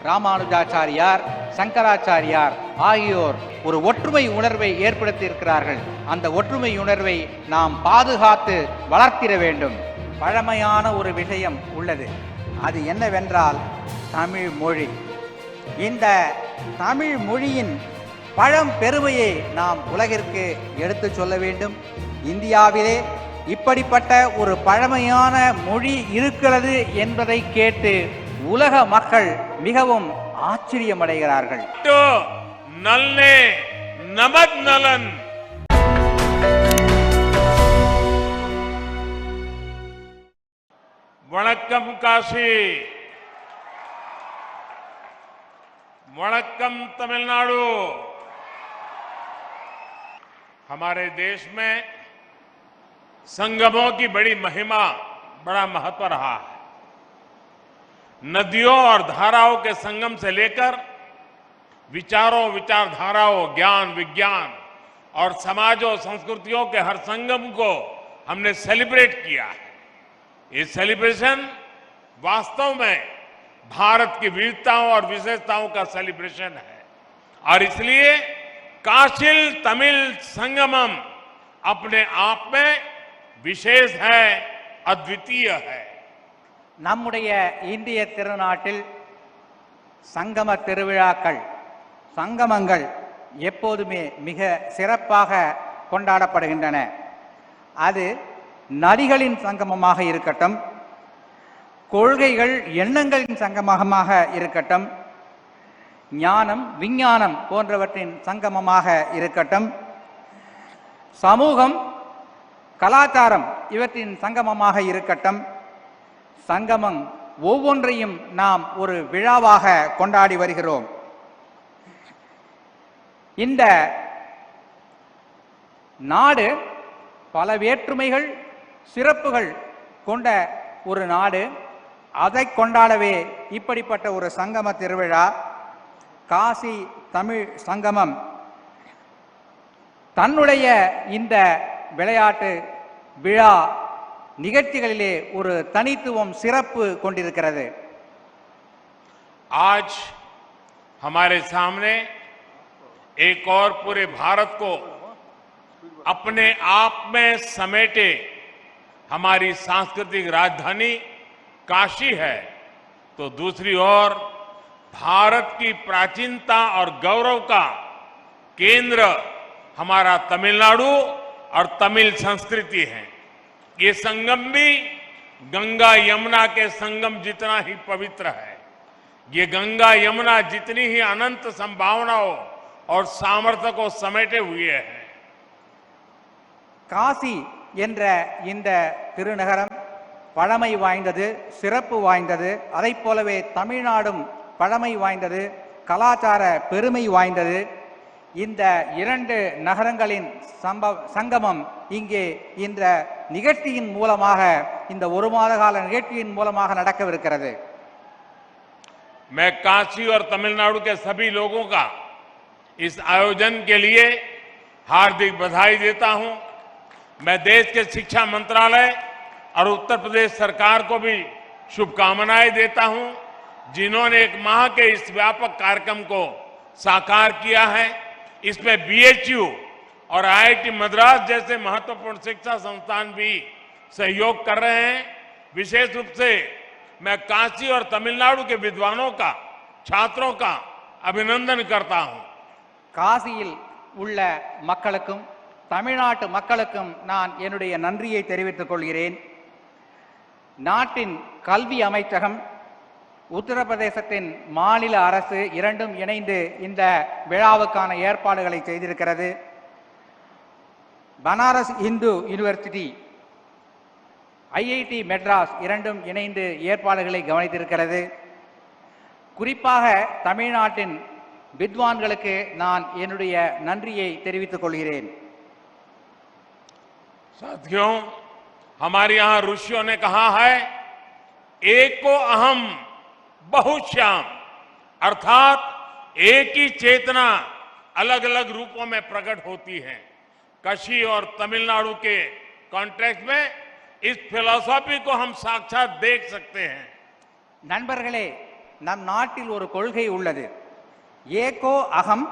ராமானுஜாச்சாரியார், சங்கராச்சாரியார் ஆகியோர் ஒரு ஒற்றுமை உணர்வை ஏற்படுத்தி இருக்கிறார்கள். அந்த ஒற்றுமை உணர்வை நாம் பாதுகாத்து வளர்த்திட வேண்டும். பழமையான ஒரு விஷயம் உள்ளது. அது என்னவென்றால் தமிழ் மொழி. இந்த தமிழ் மொழியின் பழம் பெருமையை நாம் உலகிற்கு எடுத்து சொல்ல வேண்டும். இந்தியாவிலே இப்படிப்பட்ட ஒரு பழமையான மொழி இருக்கிறது என்பதை கேட்டு உலக மக்கள் மிகவும் ஆச்சரியமடைகிறார்கள். நல்னே நமத் நலன். வணக்கம் காशी, वणक्कम तमिलनाडु। हमारे देश में संगमों की बड़ी महिमा, बड़ा महत्व रहा है। नदियों और धाराओं के संगम से लेकर विचारों, विचारधाराओं, ज्ञान, विज्ञान और समाजों, संस्कृतियों के हर संगम को हमने सेलिब्रेट किया है। ये सेलिब्रेशन वास्तव में भारत की विविधताओं और विशेषताओं का सेलिब्रेशन है और इसलिए काशिल तमिल संगमम अपने आप में विशेष है, अद्वितीय है। நம்முடைய இந்திய திருநாட்டில் சங்கம திருவிழாக்கள், சங்கமங்கள் எப்போதுமே மிக சிறப்பாக கொண்டாடப்படுகின்றன. அது நதிகளின் சங்கமமாக இருக்கட்டும், கொள்கைகள் எண்ணங்களின் சங்கமமாக இருக்கட்டும், ஞானம் விஞ்ஞானம் போன்றவற்றின் சங்கமமாக இருக்கட்டும், சமூகம் கலாச்சாரம் இவற்றின் சங்கமமாக இருக்கட்டும், சங்கமம் ஒவ்வொன்றையும் நாம் ஒரு விழாவாக கொண்டாடி வருகிறோம். இந்த நாடு பல வேற்றுமைகள், சிறப்புகள் கொண்ட ஒரு நாடு. அதை கொண்டாடவே இப்படிப்பட்ட ஒரு சங்கம திருவிழா, காசி தமிழ் சங்கமம் தன்னுடைய இந்த விளையாட்டு விழா நிகழ்ச்சிகளிலே ஒரு தனித்துவம், சிறப்பு கொண்டிருக்கிறது. आज हमारे सामने एक और पूरे भारत को अपने आप में समेटे हमारी सांस्कृतिक राजधानी काशी है, तो दूसरी ओर भारत की प्राचीनता और गौरव का केंद्र हमारा तमिलनाडु और तमिल संस्कृति है। ये संगम भी गंगा यमुना के संगम जितना ही पवित्र है। ये गंगा यमुना जितनी ही अनंत संभावनाओं और सामर्थ्य को समेटे हुए है। காசி என்ற இந்த திருநகரம் பழமை வாய்ந்தது, சிறப்பு வாய்ந்தது. அதை போலவே தமிழ்நாடும் பழமை வாய்ந்தது, கலாச்சார பெருமை வாய்ந்தது. இந்த இரண்டு நகரங்களின் சங்கமம் இங்கே இந்த நிகழ்ச்சியின் மூலமாக, இந்த ஒரு மாத கால நிகழ்ச்சியின் மூலமாக நடக்கவிருக்கிறது. मैं काशी और तमिलनाडु के सभी लोगों का इस आयोजन के लिए हार्दिक बधाई देता हूं। मैं देश के शिक्षा मंत्रालय और उत्तर प्रदेश सरकार को भी शुभकामनाएं देता हूं, जिन्होंने एक माह के इस व्यापक कार्यक्रम को साकार किया है। इसमें बीएचयू और आईआईटी मद्रास जैसे महत्वपूर्ण शिक्षा संस्थान भी सहयोग कर रहे हैं। विशेष रूप से मैं काशी और तमिलनाडु के विद्वानों का, छात्रों का अभिनंदन करता हूं। காசியில் உள்ள மக்களுக்கும் தமிழ்நாட்டு மக்களுக்கும் நான் என்னுடைய நன்றியை தெரிவித்துக் கொள்கிறேன். நாட்டின் கல்வி அமைச்சகம், உத்தரப்பிரதேசத்தின் மாநில அரசு இரண்டும் இணைந்து இந்த விழாவுக்கான ஏற்பாடுகளை செய்திருக்கிறது. பனாரஸ் இந்து யூனிவர்சிட்டி, ஐஐடி மெட்ராஸ் இரண்டும் இணைந்து ஏற்பாடுகளை கவனித்திருக்கிறது. குறிப்பாக தமிழ்நாட்டின் வித்வான்களுக்கு நான் என்னுடைய நன்றியை தெரிவித்துக் கொள்கிறேன். साथियों, हमारे यहां ऋषियों ने कहा है, एको अहम बहुश्याम, अर्थात एक ही चेतना अलग अलग रूपों में प्रकट होती है। काशी और तमिलनाडु के कॉन्टेक्स्ट में इस फिलॉसफी को हम साक्षात देख सकते हैं। நண்பர்களே, நம் நாட்டில் ஒரு கொள்கை உள்ளது. ஏகோ அகம்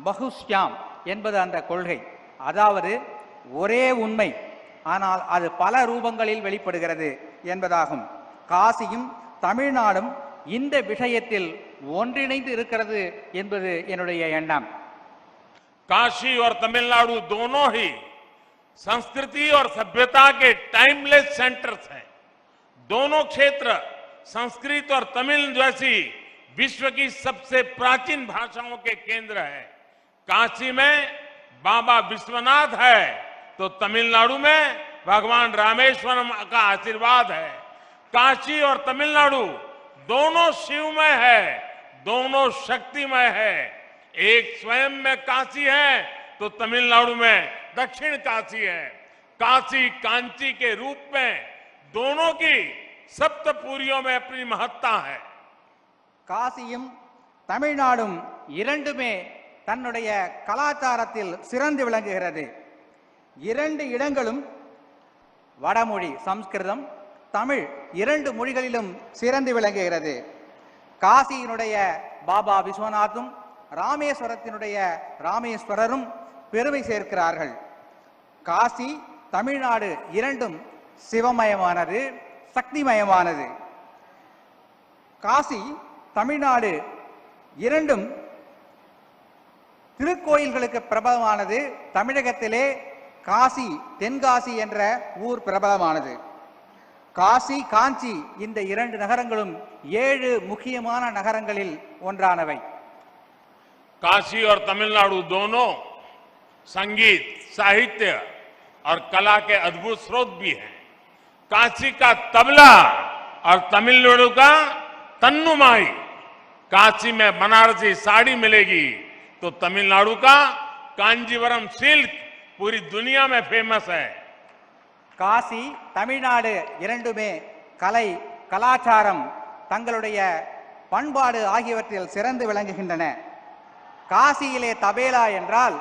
பகுஷ்யாம் என்பது அந்த கொள்கை. அதாவது ஒரே உண்மை, ஆனால் அது பல ரூபங்களில் வெளிப்படுகிறது என்பதாகும். காசியும் தமிழ்நாடும் இந்த விஷயத்தில் ஒன்றிணைந்து இருக்கிறது என்பது என்னுடைய எண்ணம். काशी और तमिलनाडु दोनों ही संस्कृति और सभ्यता के टाइमलेस सेंटर्स हैं। दोनों क्षेत्र संस्कृत और तमिल जैसी विश्व की सबसे प्राचीन भाषाओं के केंद्र है। काशी में बाबा विश्वनाथ है तो तमिलनाडु में भगवान रामेश्वरम का आशीर्वाद है। काशी और तमिलनाडु दोनों शिवमय है, दोनों शक्तिमय है। एक स्वयं में काशी है तो तमिलनाडु में दक्षिण काशी है। काशी कांची के रूप में दोनों की सप्तपुरियों में अपनी महत्ता है। காசியும் தமிழ்நாடும் இரண்டுமே தன்னுடைய கலாச்சாரத்தில் சிறந்து விளங்குகிறது. இரண்டு இடங்களும் வடமொழி சம்ஸ்கிருதம், தமிழ் இரண்டு மொழிகளிலும் சிறந்து விளங்குகிறது. காசியினுடைய பாபா விஸ்வநாத்தும் ராமேஸ்வரத்தினுடைய ராமேஸ்வரரும் பெருமை சேர்க்கிறார்கள். காசி தமிழ்நாடு இரண்டும் சிவமயமானது, சக்திமயமானது. காசி தமிழ்நாடு இரண்டும் திருக்கோயில்களுக்கு பிரபலமானது. தமிழகத்திலே காசி, தென்காசி என்ற ஊர் பிரபலமானது. காசி, காஞ்சி இந்த இரண்டு நகரங்களும் 7 முக்கியமான நகரங்களில் ஒன்றானவை. काशी और तमिलनाडु दोनों संगीत, साहित्य और कला के अद्भुत स्रोत भी हैं। काशी का तबला और तमिलनाडु का तन्नुमाई। काशी में बनारसी साड़ी मिलेगी तो तमिलनाडु का कांजीवरम सिल्क पूरी दुनिया में फेमस है। காசி தமிழ்நாடு இரண்டுமே கலை, கலாச்சாரம், தங்களுடைய பண்பாடு ஆகியவற்றில் சிறந்து விளங்குகின்றன. காசியிலே தபேலா என்றால்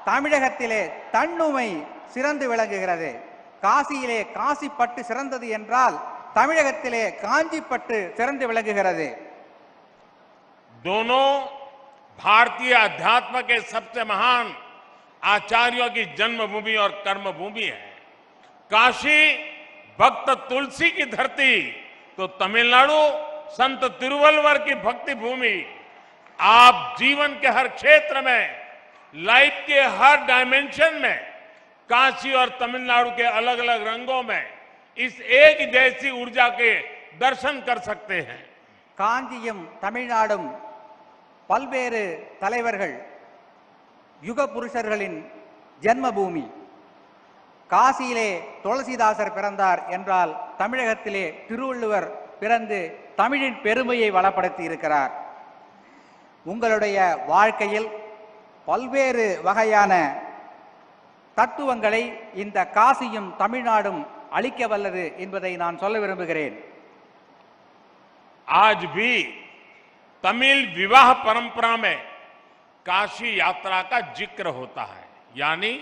தமிழகத்திலே தன்னுமை சிறந்து விளங்குகிறது. காசியிலே காசிப்பட்டு சிறந்தது என்றால் தமிழகத்திலே காஞ்சிப்பட்டு சிறந்து விளங்குகிறது. दोनों भारतीय अध्यात्म के सबसे महान आचार्यों की जन्मभूमि और कर्मभूमि है। काशी भक्त तुलसी की धरती तो तमिलनाडु संत तिरुवल्लुवर की भक्ति भूमि। आप जीवन के हर क्षेत्र में, लाइफ के हर डायमेंशन में काशी और तमिलनाडु के अलग अलग रंगों में इस एक जैसी ऊर्जा के दर्शन कर सकते हैं। காஞ்சியும் தமிழ்நாடும் பல்வேறு தலைவர்கள், யுக புருஷர்களின் ஜென்மபூமி. காசியிலே துளசிதாசர் பிறந்தார் என்றால் தமிழகத்திலே திருவள்ளுவர் பிறந்து தமிழின் பெருமையை வளப்படுத்தி இருக்கிறார். உங்களுடைய வாழ்க்கையில் பல்வேறு வகையான தத்துவங்களை இந்த காசியும் தமிழ்நாடும் அளிக்க வல்லது என்பதை நான் சொல்ல விரும்புகிறேன். आज भी तमिल विवाह परंपरा में काशी यात्रा का जिक्र होता है। यानी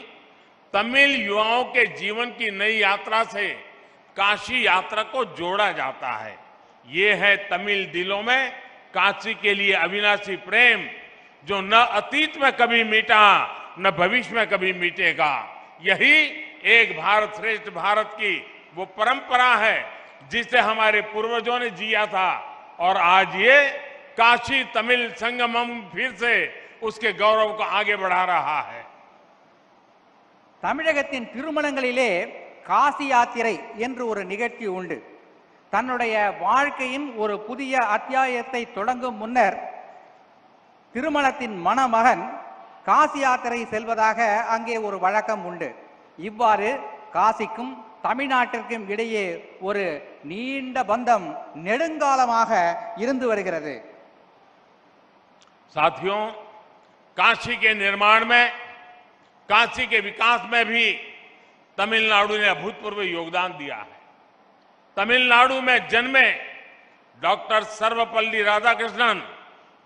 तमिल युवाओं के जीवन की नई यात्रा से काशी यात्रा को जोड़ा जाता है। ये है तमिल दिलों में काशी के लिए अविनाशी प्रेम, जो न अतीत में कभी मिटा न भविष्य में कभी मिटेगा। यही एक भारत श्रेष्ठ भारत की वो परंपरा है जिसे हमारे पूर्वजों ने जिया था, और आज ये काशी तमिल संगमम फिर से उसके गौरव को आगे बढ़ा रहा है। தமிழகத்தின் திருமணங்களிலே காசி யாத்திரை என்று ஒரு நிகழ்ச்சி உண்டு. தன்னுடைய வாழ்க்கையின் ஒரு புதிய அத்தியாயத்தை தொடங்கும் முன்னர் திருமணத்தின் மணமகன் காசி யாத்திரை செல்வதாக அங்கே ஒரு வழக்கம் உண்டு. இவ்வாறு காசிக்கும் தமிழ்நாட்டிற்கும் இடையே ஒரு நீண்ட பந்தம் நெடுங்காலமாக இருந்து வருகிறது. साथियों, काशी के निर्माण में, काशी के विकास में भी तमिलनाडु ने अभूतपूर्व योगदान दिया है। तमिलनाडु में जन्मे डॉक्टर सर्वपल्ली राधाकृष्णन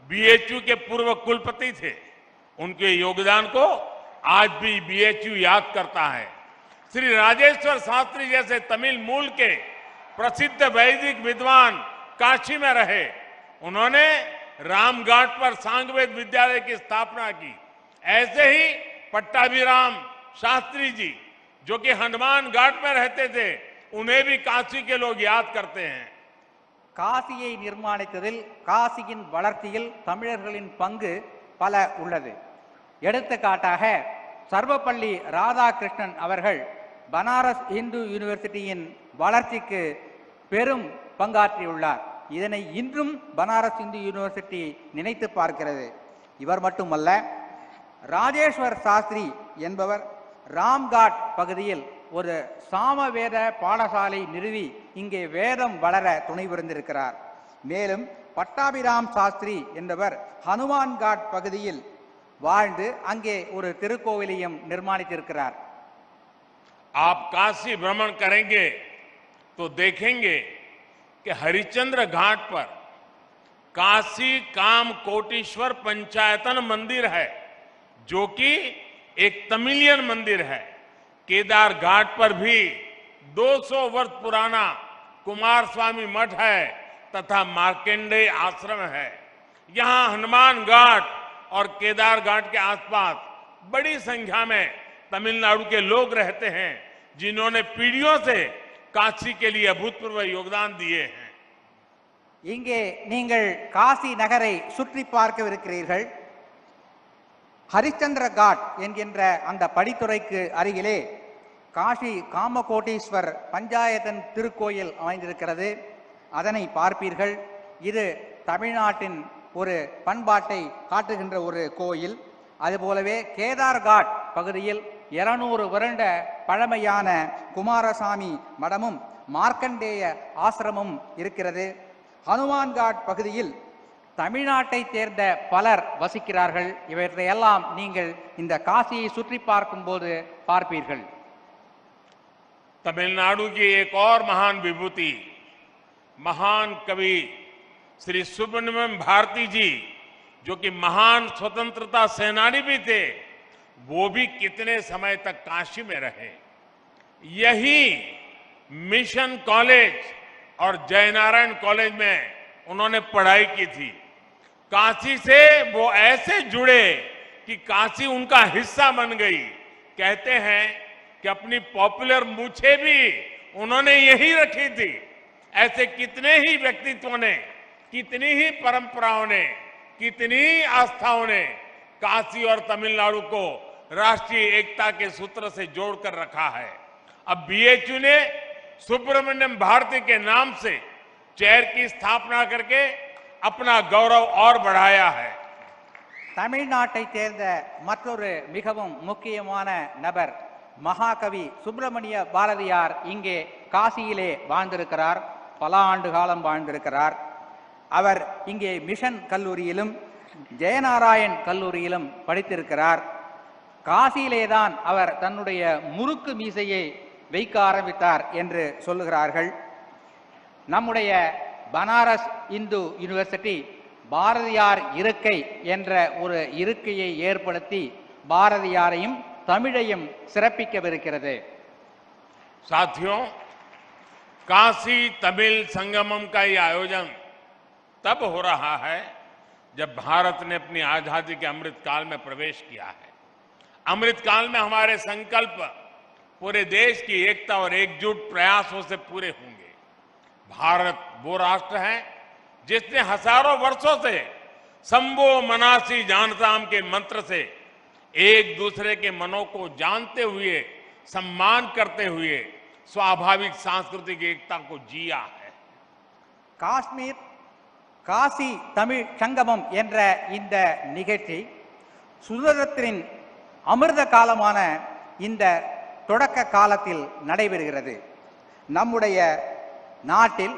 बीएचयू के पूर्व कुलपति थे। उनके योगदान को आज भी बीएचयू याद करता है। श्री राजेश्वर शास्त्री जैसे तमिल मूल के प्रसिद्ध वैदिक विद्वान काशी में रहे। उन्होंने रामघाट पर सांगवेद विद्यालय की स्थापना की। ऐसे ही पट्टाभिराम शास्त्री जी, जो कि हनुमान घाट में रहते थे, उन्हें भी काशी के लोग याद करते हैं। காசியை நிர்மாணித்ததில் காசியின் வளர்ச்சியில் தமிழர்களின் பங்கு பல உள்ளது. எடுத்துக்காட்டாக சர்வப்பள்ளி ராதாகிருஷ்ணன் அவர்கள் பனாரஸ் இந்து யூனிவர்சிட்டியின் வளர்ச்சிக்கு பெரும் பங்காற்றியுள்ளார். இதனை இன்றும் பனாரஸ் இந்து யூனிவர்சிட்டி நினைத்து பார்க்கிறது. இவர் மட்டுமல்ல, ராஜேஸ்வர் சாஸ்திரி என்பவர் ராம்காட் பகுதியில் ஒரு சாமவேத பாடசாலை நிறுவி இங்கே வேதம் வளர துணை புரிந்திருக்கிறார். மேலும் பட்டாபிராம் சாஸ்திரி என்பவர் ஹனுமான்காட் பகுதியில் வாழ்ந்து அங்கே ஒரு திருக்கோவிலையும் நிர்மாணித்திருக்கிறார். आप काशी भ्रमण करेंगे तो देखेंगे कि हरिश्चंद्र घाट पर काशी काम कोटीश्वर पंचायतन मंदिर है, जो कि एक तमिलियन मंदिर है। केदार घाट पर भी 200 वर्ष पुराना कुमार स्वामी मठ है तथा मार्कंडेय आश्रम है। यहां हनुमान घाट और केदार घाट के आसपास बड़ी संख्या में तमिलनाडु के लोग रहते हैं, जिन्होंने पीढ़ियों से काशी के लिए अभूतपूर्व योगदान दिए हैं। இங்கே நீங்கள் காசி நகரை சுற்றி பார்க்கவிருக்கிறீர்கள். ஹரிச்சந்திர காட் என்கின்ற அந்த படித்துறைக்கு அருகிலே காசி காமகோட்டீஸ்வர் பஞ்சாயத்தன் திருக்கோயில் அமைந்திருக்கிறது. அதனை பார்ப்பீர்கள். இது தமிழ்நாட்டின் ஒரு பண்பாட்டை காட்டுகின்ற ஒரு கோயில். அதுபோலவே கேதார்காட் பகுதியில் 200 வருட பழமையான குமாரசாமி மடமும் மார்க்கண்டேய ஆசிரமும் இருக்கிறது. ஹனுமான்காட் பகுதியில் தமிழ்நாட்டை சேர்ந்த பலர் வசிக்கிறார்கள். இவற்றையெல்லாம் நீங்கள் இந்த காசியை சுற்றி பார்க்கும்போது பார்ப்பீர்கள். तमिलनाडु की एक और महान विभूति, महान कवि श्री सुब्रमण्यम भारती जी, जो कि महान स्वतंत्रता सेनानी भी थे, वो भी कितने समय तक काशी में रहे। यही मिशन कॉलेज और जयनारायण कॉलेज में उन्होंने पढ़ाई की थी। काशी से वो ऐसे जुड़े कि काशी उनका हिस्सा बन गई। कहते हैं कि अपनी पॉपुलर मूछें भी उन्होंने यही रखी थी। ऐसे कितने ही व्यक्तित्वों ने, कितनी ही परंपराओं ने, कितनी ही आस्थाओं ने काशी और तमिलनाडु को राष्ट्रीय एकता के सूत्र से जोड़कर रखा है। अब बीएचयू ने सुब्रमण्यम भारती के नाम से चेयर की स्थापना करके अपना गौरव और बढ़ाया है। தமிழ்நாட்டை சேர்ந்த மற்றொரு மிகவும் முக்கியமான நபர் மகாகவி சுப்பிரமணிய பாரதியார் இங்கே காசியிலே வாழ்ந்திருக்கிறார். பல ஆண்டு காலம் வாழ்ந்திருக்கிறார். அவர் இங்கே மிஷன் கல்லூரியிலும் ஜெயநாராயண் கல்லூரியிலும் படித்திருக்கிறார். காசியிலேதான் அவர் தன்னுடைய முறுக்கு மீசையை வைக்க ஆரம்பித்தார் என்று சொல்லுகிறார்கள். நம்முடைய பனாரஸ் இந்து யூனிவர்சிட்டி பாரதியார் இருக்கை என்ற ஒரு இருக்கையை ஏற்படுத்தி பாரதியாரையும் தமிழையும் சிறப்பிக்கவிருக்கிறது. साथियों, काशी तमिल संगमम का ये आयोजन तब हो रहा है जब भारत ने अपनी आजादी के अमृत काल में प्रवेश किया है। अमृत काल में हमारे संकल्प पूरे देश की एकता और एकजुट प्रयासों से पूरे होंगे। भारत वो राष्ट्र है जिसने हजारों वर्षों से संभो मनासी जानताम के मंत्र से एक दूसरे के मनों को जानते हुए, सम्मान करते हुए स्वाभाविक सांस्कृतिक एकता को जिया है। காஷ்மீர் காசி தமிழ் சங்கமம் என்ற இந்த நிகழ்ச்சி சுதந்திரத்தின் அமிர்த காலமான இந்த தொடக்க காலத்தில் நடைபெறுகிறது. நம்முடைய நாட்டில்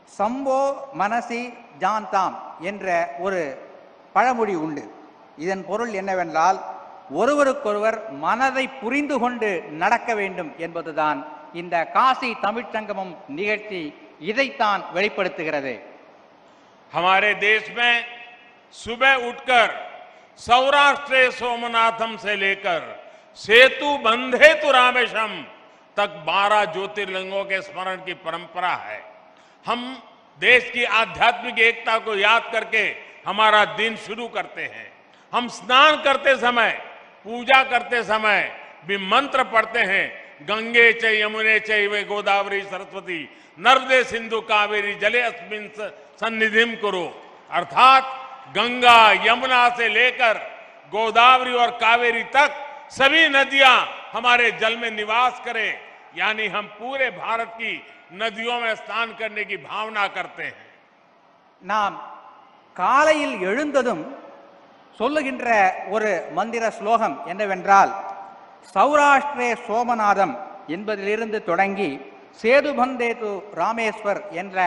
சம்போ மனசி ஜான்தாம் என்ற ஒரு பழமொழி உண்டு. இதன் பொருள் என்னவென்றால், ஒருவருக்கொருவர் மனதை புரிந்து கொண்டு நடக்க வேண்டும் என்பதுதான். இந்த காசி தமிழ்ச்சங்கமம் நிகழ்ச்சி இதைத்தான் வெளிப்படுத்துகிறது. हमारे देश में सुबह उठकर सौराष्ट्र सोमनाथम से लेकर सेतु बंधे तु रामेशम तक 12 ज्योतिर्लिंगों के स्मरण की परंपरा है। हम देश की आध्यात्मिक एकता को याद करके हमारा दिन शुरू करते हैं। हम स्नान करते समय, पूजा करते समय भी मंत्र पढ़ते हैं, गंगे च यमुने चैव गोदावरी सरस्वती नर्मदे सिंधु कावेरी जले अस्मिन् सन्निधिम कुरु। अर्थात गंगा यमुना से लेकर गोदावरी और कावेरी तक सभी नदियां हमारे जल में निवास करें, यानी हम पूरे भारत की नदियों में स्नान करने की भावना करते हैं। நாம் காலையில் எழுந்ததும் சொல்லுகின்ற ஒரு மந்திர ஸ்லோகம் என்னவென்றால், சௌராஷ்டிரே சோமநாதம் என்பதிலிருந்து தொடங்கி சேதுபந்தேது ராமேஸ்வர் என்ற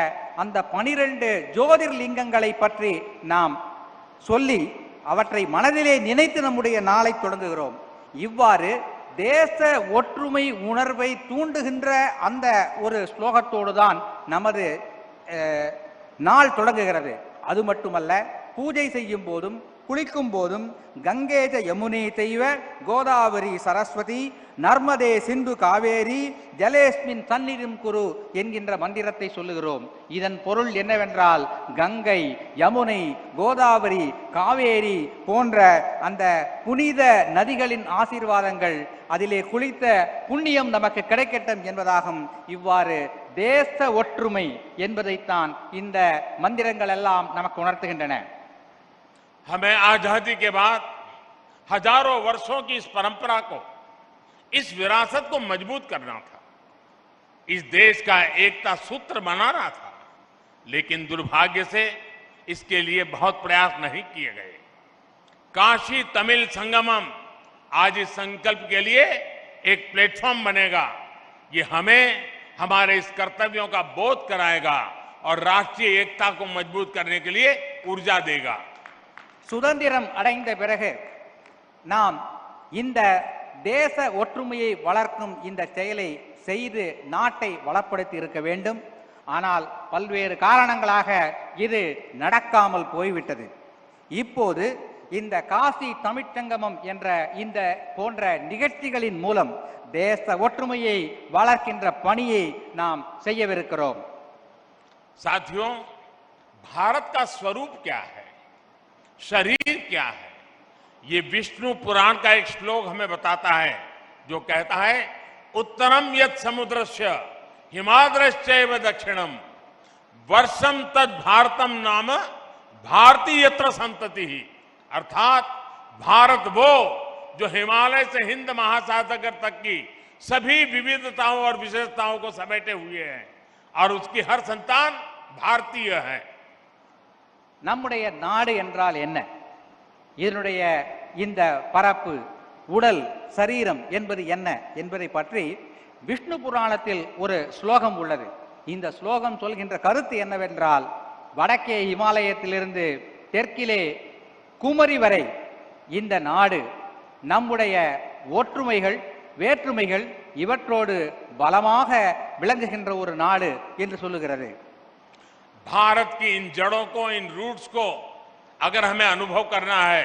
அந்த 12 ஜோதிர்லிங்கங்களை பற்றி நாம் சொல்லி அவற்றை மனதிலே நினைத்து நம்முடைய நாளை தொடங்குகிறோம். இவ்வாறு தேச ஒற்றுமை உணர்வை தூண்டுகின்ற அந்த ஒரு ஸ்லோகத்தோடு தான் நமது நாள் தொடங்குகிறது. அது மட்டுமல்ல, பூஜை செய்யும் போதும் குளிக்கும் போதும் கங்கேஜ யமுனே தெய்வ கோதாவரி சரஸ்வதி நர்மதே சிந்து காவேரி ஜலேஸ்மின் சந்நிதிம் குரு என்கின்ற மந்திரத்தை சொல்லுகிறோம். இதன் பொருள் என்னவென்றால், கங்கை, யமுனை, கோதாவரி, காவேரி போன்ற அந்த புனித நதிகளின் ஆசீர்வாதங்கள், அதிலே குளித்த புண்ணியம் நமக்கு கிடைக்கட்டும் என்பதாகும். இவ்வாறு தேச ஒற்றுமை என்பதைத்தான் இந்த மந்திரங்கள் எல்லாம் நமக்கு உணர்த்துகின்றன. हमें आजादी के बाद हजारों वर्षों की इस परंपरा को, इस विरासत को मजबूत करना था, इस देश का एकता सूत्र बनाना था। लेकिन दुर्भाग्य से इसके लिए बहुत प्रयास नहीं किए गए। काशी तमिल संगमम आज इस संकल्प के लिए एक प्लेटफॉर्म बनेगा। ये हमें हमारे इस कर्तव्यों का बोध कराएगा और राष्ट्रीय एकता को मजबूत करने के लिए ऊर्जा देगा। சுதந்திரம் அடைந்த பிறகு நாம் இந்த தேச ஒற்றுமையை வளர்க்கும் இந்த செயலை செய்து நாட்டை வளப்படுத்தி இருக்க வேண்டும். ஆனால் பல்வேறு காரணங்களாக இது நடக்காமல் போய்விட்டது. இப்போது இந்த காசி தமிழ்ச்சங்கமம் என்ற இந்த போன்ற நிகழ்ச்சிகளின் மூலம் தேச ஒற்றுமையை வளர்க்கின்ற பணியை நாம் செய்யவிருக்கிறோம். साथियों, भारत का स्वरूप क्या है, शरीर क्या है, ये विष्णु पुराण का एक श्लोक हमें बताता है, जो कहता है उत्तरम यत् समुद्रस्य हिमाद्रश्चैव दक्षिणम वर्षम तद भारतम नाम भारती यत्र संतति। अर्थात भारत वो जो हिमालय से हिंद महासागर तक की सभी विविधताओं और विशेषताओं को समेटे हुए हैं और उसकी हर संतान भारतीय है। நம்முடைய நாடு என்றால் என்ன, இதனுடைய இந்த பரப்பு, உடல், சரீரம் என்பது என்ன என்பதை பற்றி விஷ்ணு புராணத்தில் ஒரு ஸ்லோகம் உள்ளது. இந்த ஸ்லோகம் சொல்கின்ற கருத்து என்னவென்றால், வடக்கே இமாலயத்திலிருந்து தெற்கிலே குமரி வரை இந்த நாடு நம்முடைய ஒற்றுமைகள், வேற்றுமைகள் இவற்றோடு பலமாக விளங்குகின்ற ஒரு நாடு என்று சொல்லுகிறது. भारत की इन जड़ों को, इन रूट्स को अगर हमें अनुभव करना है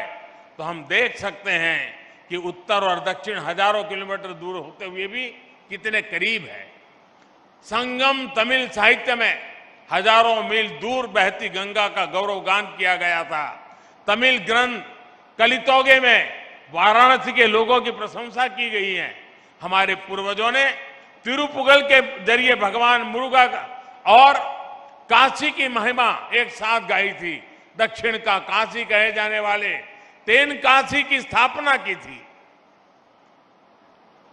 तो हम देख सकते हैं कि उत्तर और दक्षिण हजारों किलोमीटर दूर होते हुए भी कितने करीब है। संगम तमिल साहित्य में हजारों मील दूर बहती गंगा का गौरवगान किया गया था। तमिल ग्रंथ कलितोगे में वाराणसी के लोगों की प्रशंसा की गई है। हमारे पूर्वजों ने तिरुपुगल के जरिए भगवान मुरुगा और काशी की महिमा एक साथ गाई थी। दक्षिण का काशी कहे जाने वाले तेन काशी की स्थापना की थी।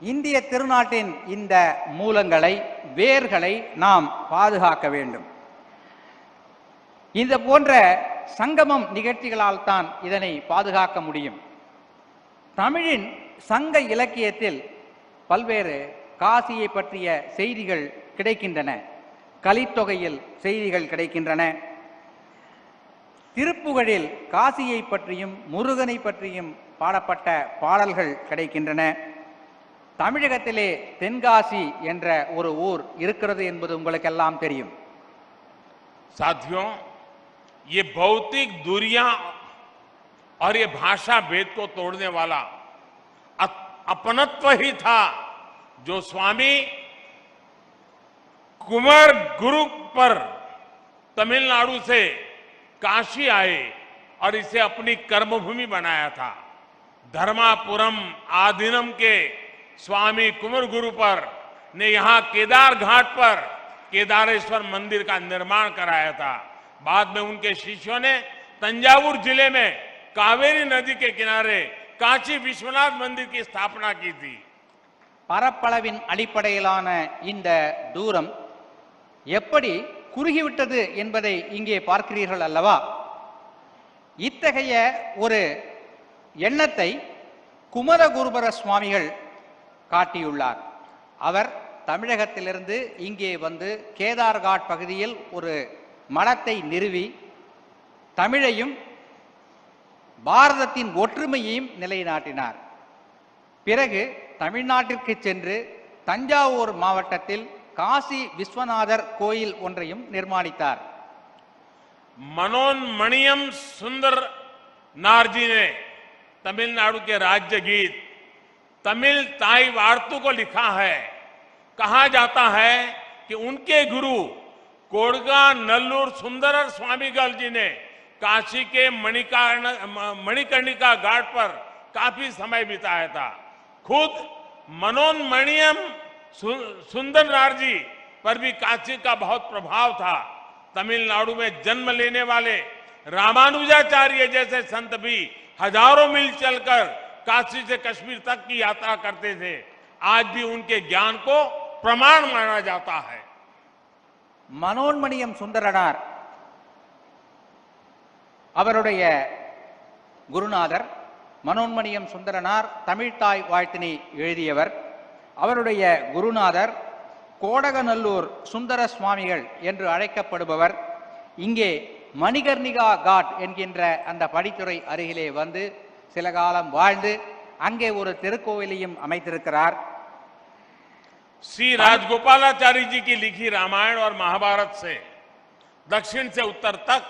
இந்திய திருநாட்டின் இந்த மூலங்களை, வேர்களை நாம் பாதுகாக்க வேண்டும். இந்த போன்ற சங்கமம் நிகழ்ச்சிகளால் தான் இதனை பாதுகாக்க முடியும். தமிழின் சங்க இலக்கியத்தில் பல்வேறு காசியை பற்றிய செய்திகள் கிடைக்கின்றன. கலித்தொகையில் செய்திகள் கிடைக்கின்றன. திருப்புகழில் காசியை பற்றியும் முருகனை பற்றியும் பாடப்பட்ட பாடல்கள் கிடைக்கின்றன. தமிழகத்திலே தென்காசி என்ற ஒரு ஊர் இருக்கிறது என்பது உங்களுக்கெல்லாம் தெரியும். साथियों, ये भौतिक दूरियां और ये भाषा भेद को तोड़ने वाला अपनत्व ही था जो स्वामी कुमार गुरु पर तमिलनाडु से काशी आए और इसे अपनी कर्मभूमि बनाया था। धर्मापुरम आदीनम के स्वामी कुमरगुरु पर ने यहां केदार घाट पर केदारेश्वर मंदिर का निर्माण कराया था। बाद में उनके शिष्यों ने तंजावुर जिले में कावेरी नदी के किनारे काशी विश्वनाथ मंदिर की स्थापना की थी। பரப்பளவின் அடிப்படையிலான இந்த தூரம் எப்படி குறுகிவிட்டது என்பதை இங்கே பார்க்கிறீர்கள் அல்லவா? இத்தகைய ஒரு எண்ணத்தை குமரகுருபர சுவாமிகள் காட்டியுள்ளார். அவர் தமிழகத்திலிருந்து இங்கே வந்து கேதார்காட் பகுதியில் ஒரு மடத்தை நிறுவி தமிழையும் பாரதத்தின் ஒற்றுமையையும் நிலைநாட்டினார். பிறகு தமிழ்நாட்டிற்கு சென்று தஞ்சாவூர் மாவட்டத்தில் காசி விஸ்வநாதர் கோயில் ஒன்றையும் நிர்மாணித்தார். मनोन्मणियम सुंदर नारजी ने तमिलनाडु के राज्य गीत तमिल ताई वार्तु को लिखा है। कहा जाता है कि उनके गुरु कोडगा नल्लूर सुंदरर स्वामीगल जी ने काशी के मणिकर्णिका घाट पर काफी समय बिताया था। खुद मनोन्मणियम सुंदर नारजी पर भी काशी का बहुत प्रभाव था। तमिलनाडु में जन्म लेने वाले रामानुजाचार्य जैसे संत भी हजारों मील चलकर काशी से कश्मीर तक की यात्रा करते थे। आज भी उनके ज्ञान को प्रमाण माना जाता है। மனோன்மணியம் சுந்தரனார் அவருடைய குருநாதர். மனோன்மணியம் சுந்தரனார் தமிழ்தாய் வாழ்த்தினை எழுதியவர். அவருடைய குருநாதர் கோடகநல்லூர் சுந்தர சுவாமிகள் என்று அழைக்கப்படுபவர் இங்கே மணிகர்ணிகா காட் என்கின்ற அந்த படித்துறை அருகிலே வந்து சில காலம் வாழ்ந்து அங்கே ஒரு திருக்கோவிலையும் அமைத்திருக்கிறார். श्री राजगोपालाचारी जी की लिखी रामायण और महाभारत से दक्षिण से उत्तर तक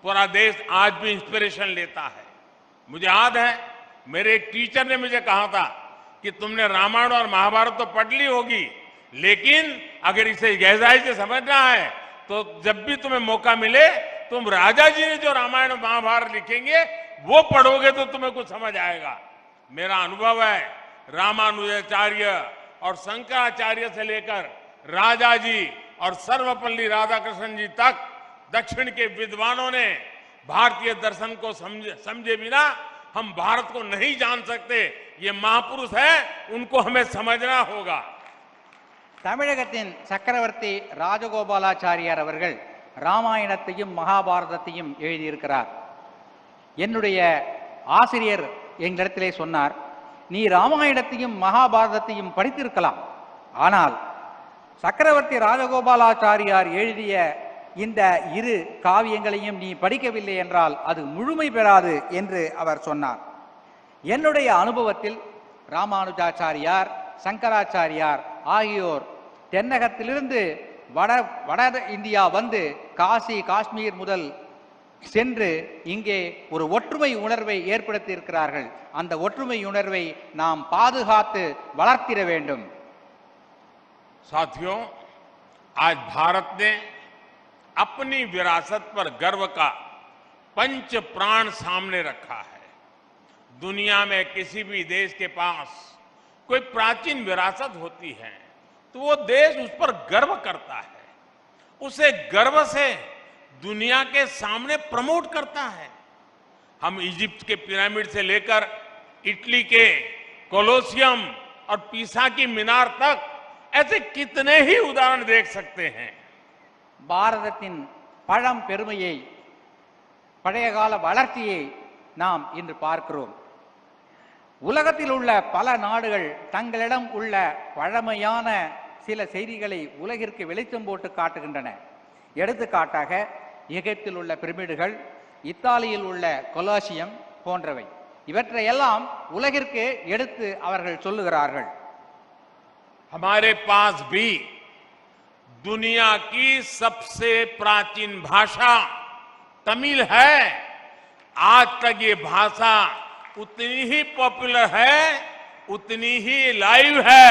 पूरा देश आज भी इंस्पिरेशन लेता है। मुझे याद है मेरे एक टीचर ने मुझे कहा था कि तुमने रामायण और महाभारत तो पढ़ ली होगी, लेकिन अगर इसे गहराई से समझना है तो जब भी तुम्हें मौका मिले तुम राजा जी ने जो रामायण और महाभारत लिखेंगे वो पढ़ोगे तो तुम्हें कुछ समझ आएगा। मेरा अनुभव है रामानुजाचार्य और शंकराचार्य से लेकर राजा जी और सर्वपल्ली राधाकृष्ण जी तक दक्षिण के विद्वानों ने भारतीय दर्शन को समझे बिना हम भारत को नहीं जान सकते। ये महापुरुष है, उनको हमें समझना होगा। தமிழகத்தின் சக்கரவர்த்தி ராஜகோபாலாச்சாரியார் அவர்கள் ராமாயணத்தையும் மகாபாரதத்தையும் எழுதியிருக்கிறார். என்னுடைய ஆசிரியர் எங்களிடத்திலே சொன்னார், நீ ராமாயணத்தையும் மகாபாரதத்தையும் படித்திருக்கலாம், ஆனால் சக்கரவர்த்தி ராஜகோபாலாச்சாரியார் எழுதிய இந்த இரு காவியங்களையும் நீ படிக்கவில்லை என்றால் அது முழுமை பெறாது என்று அவர் சொன்னார். என்னுடைய அனுபவத்தில் ராமானுஜாச்சாரியார், சங்கராச்சாரியார் ஆகியோர் தென்னகத்திலிருந்து வட இந்தியா வந்து காசி காஷ்மீர் முதல் சென்று இங்கே ஒரு ஒற்றுமை உணர்வை ஏற்படுத்தி இருக்கிறார்கள். அந்த ஒற்றுமை உணர்வை நாம் பாதுகாத்து வளர்த்திட வேண்டும். साथियों, आज भारत ने अपनी विरासत पर गर्व का पंच प्राण सामने रखा है। दुनिया में किसी भी देश के पास कोई प्राचीन विरासत होती है तो वो देश उस पर गर्व करता है, उसे गर्व से दुनिया के सामने प्रमोट करता है। हम इजिप्ट के पिरामिड से लेकर इटली के कोलोसियम और पीसा की मीनार तक ऐसे कितने ही उदाहरण देख सकते हैं। பாரதத்தின் பழம் பெருமையை, பழைய கால வளர்ச்சியை நாம் இன்று பார்க்கிறோம். உலகத்தில் உள்ள பல நாடுகள் தங்களிடம் உள்ள பழமையான சில செய்திகளை உலகிற்கு வெளிச்சம் போட்டு காட்டுகின்றன. எடுத்துக்காட்டாக எகிப்தில் உள்ள பிரமிடுகள், இத்தாலியில் உள்ள கொலாசியம் போன்றவை. இவற்றையெல்லாம் உலகிற்கு எடுத்து அவர்கள் சொல்லுகிறார்கள். हमारे पास भी दुनिया की सबसे प्राचीन भाषा तमिल है। आज तक ये भाषा उतनी ही पॉपुलर है, उतनी ही लाइव है।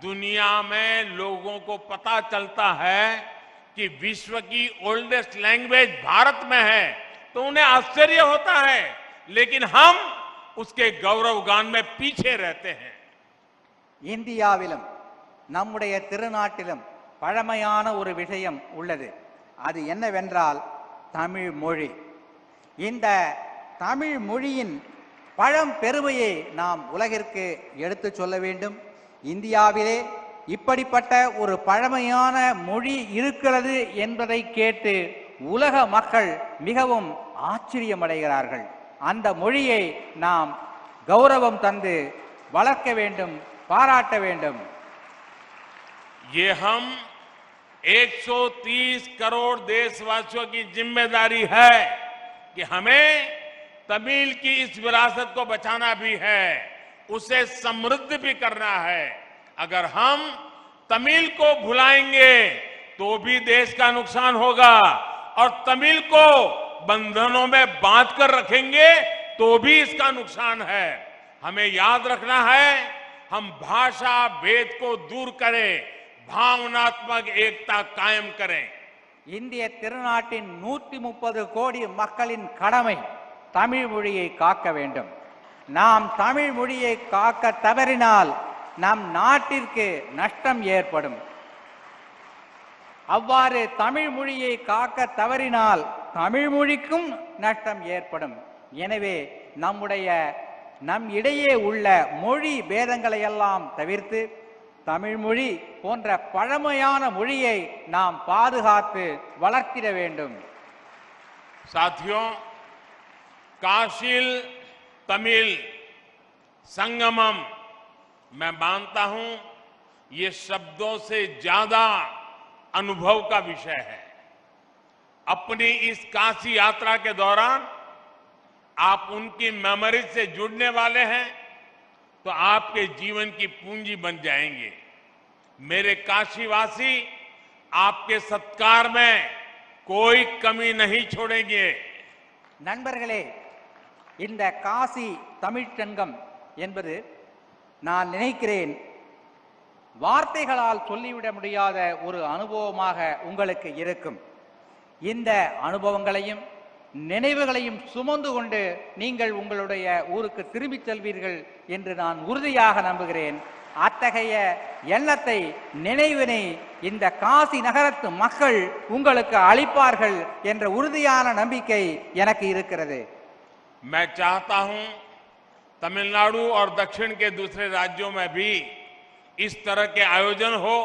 दुनिया में लोगों को पता चलता है कि विश्व की ओल्डेस्ट लैंग्वेज भारत में है तो उन्हें आश्चर्य होता है, लेकिन हम उसके गौरवगान में पीछे रहते हैं। இந்தியாவிலும் நம்முடைய திருநாட்டிலும் பழமையான ஒரு விஷயம் உள்ளது. அது என்னவென்றால் தமிழ் மொழி. இந்த தமிழ் மொழியின் பழம் பெருமையை நாம் உலகிற்கு எடுத்து சொல்ல வேண்டும். இந்தியாவிலே இப்படிப்பட்ட ஒரு பழமையான மொழி இருக்கிறது என்பதை கேட்டு உலக மக்கள் மிகவும் ஆச்சரியமடைகிறார்கள். அந்த மொழியை நாம் கௌரவம் தந்து வளர்க்க வேண்டும், பாராட்ட வேண்டும். ये हम 130 करोड़ देशवासियों की जिम्मेदारी है कि हमें तमिल की इस विरासत को बचाना भी है, उसे समृद्ध भी करना है। अगर हम तमिल को भुलाएंगे तो भी देश का नुकसान होगा, और तमिल को बंधनों में बांध कर रखेंगे तो भी इसका नुकसान है। हमें याद रखना है, हम भाषा भेद को दूर करें, भावनात्मक एकता कायम करें. இந்திய திருநாட்டின் 130 கோடி மக்களின் கடமை தமிழ் மொழியை காக்க வேண்டும். நாம் தமிழ் மொழியை காக்க தவறினால் நம் நாட்டிற்கு நஷ்டம் ஏற்படும். அவ்வாறு தமிழ் மொழியை காக்க தவறினால் தமிழ் மொழிக்கும் நஷ்டம் ஏற்படும். எனவே நம் இடையே உள்ள மொழி பேதங்களை எல்லாம் தவிர்த்து தமிழ் மொழி போன்ற பழமையான மொழியை நாம் பாதுகாத்து வளர்த்திட வேண்டும். साथियों, काशील तमिल संगमम मैं मानता हूं ये शब्दों से ज्यादा अनुभव का विषय है. अपनी इस काशी यात्रा के दौरान आप उनकी मेमोरी से जुड़ने वाले हैं तो आपके जीवन की पूंजी बन जाएंगे. मेरे काशीवासी आपके सत्कार में कोई कमी नहीं छोड़ेंगे. நண்பர்களே, இந்த காசி தமிழ்ச்சங்கம் என்பது நான் நினைக்கிறேன் வார்த்தைகளால் சொல்லிவிட முடியாத ஒரு அனுபவமாக உங்களுக்கு இருக்கும். இந்த அனுபவங்களையும் நினைவுகளையும் சுமந்து கொண்டு நீங்கள் உங்களுடைய ஊருக்கு திரும்பிச் செல்வீர்கள் என்று நான் உறுதியாக நம்புகிறேன். அத்தகைய எண்ணத்தை, நினைவினை இந்த காசி நகரத்து மக்கள் உங்களுக்கு அளிப்பார்கள் என்ற உறுதியான நம்பிக்கை எனக்கு இருக்கிறது. मैं चाहता हूं तमिलनाडु और दक्षिण के दूसरे राज्यों में भी इस तरह के आयोजन हो,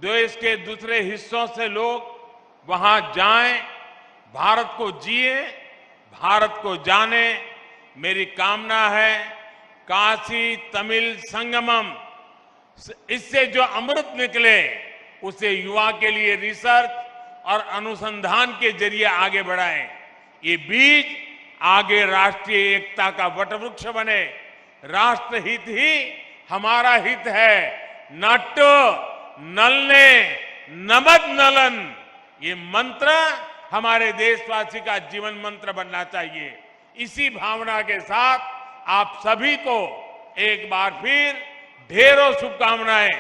देश के दूसरे हिस्सों से लोग वहां जाएं, भारत को जिए, भारत को जाने. मेरी कामना है काशी तमिल संगमम इससे जो अमृत निकले उसे युवा के लिए रिसर्च और अनुसंधान के जरिए आगे बढ़ाएं. ये बीज आगे राष्ट्रीय एकता का वटवृक्ष बने. राष्ट्रहित ही हमारा हित है. नट नलने नमद नलन, ये मंत्र हमारे देशवासी का जीवन मंत्र बनना चाहिए. इसी भावना के साथ आप सभी को एक बार फिर ढेरों शुभकामनाएं.